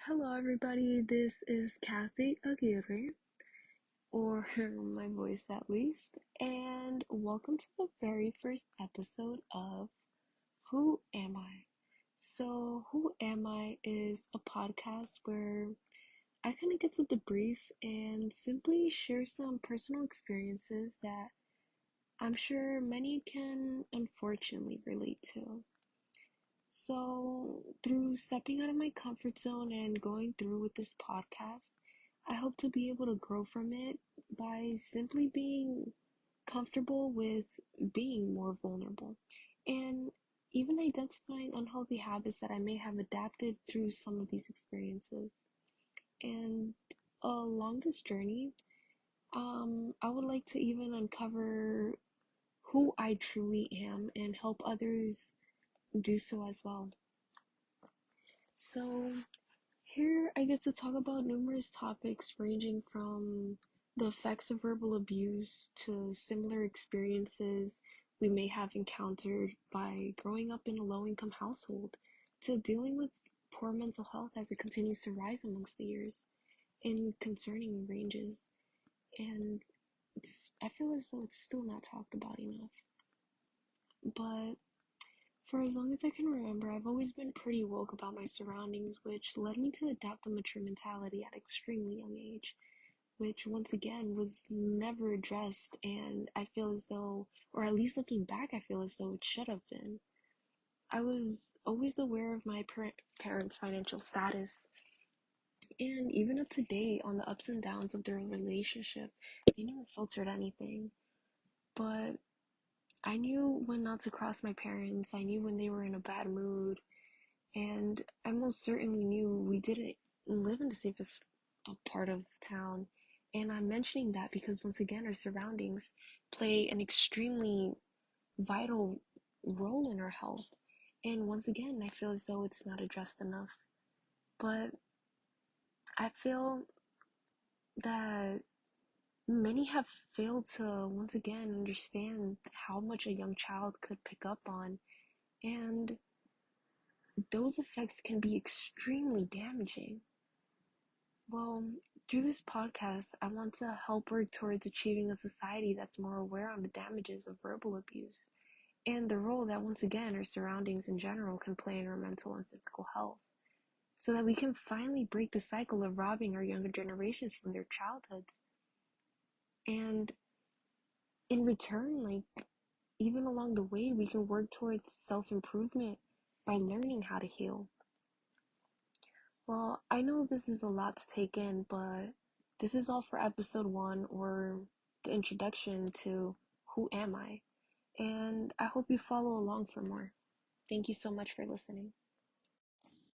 Hello, everybody. This is Kathy Aguirre, or my voice at least, and welcome to the very first episode of Who Am I? So, Who Am I is a podcast where I kind of get to debrief and simply share some personal experiences that I'm sure many can unfortunately relate to. So, through stepping out of my comfort zone and going through with this podcast, I hope to be able to grow from it by simply being comfortable with being more vulnerable and even identifying unhealthy habits that I may have adapted through some of these experiences. And along this journey, I would like to even uncover who I truly am and help others do so as well. So, here I get to talk about numerous topics ranging from the effects of verbal abuse to similar experiences we may have encountered by growing up in a low income household to dealing with poor mental health as it continues to rise amongst the years in concerning ranges. And I feel as though it's still not talked about enough. But for as long as I can remember, I've always been pretty woke about my surroundings, which led me to adopt a mature mentality at an extremely young age, which once again was never addressed, and I feel as though, or at least looking back, I feel as though it should have been. I was always aware of my parents' financial status, and even up to date on the ups and downs of their relationship. They never filtered anything, but I knew when not to cross my parents. I knew when they were in a bad mood. And I most certainly knew we didn't live in the safest part of town. And I'm mentioning that because, once again, our surroundings play an extremely vital role in our health. And once again, I feel as though it's not addressed enough. But I feel that many have failed to, once again, understand how much a young child could pick up on. And those effects can be extremely damaging. Well, through this podcast, I want to help work towards achieving a society that's more aware on the damages of verbal abuse and the role that, once again, our surroundings in general can play in our mental and physical health, so that we can finally break the cycle of robbing our younger generations from their childhoods. And in return, even along the way, we can work towards self-improvement by learning how to heal. Well, I know this is a lot to take in, but this is all for episode 1, or the introduction to Who Am I? And I hope you follow along for more. Thank you so much for listening.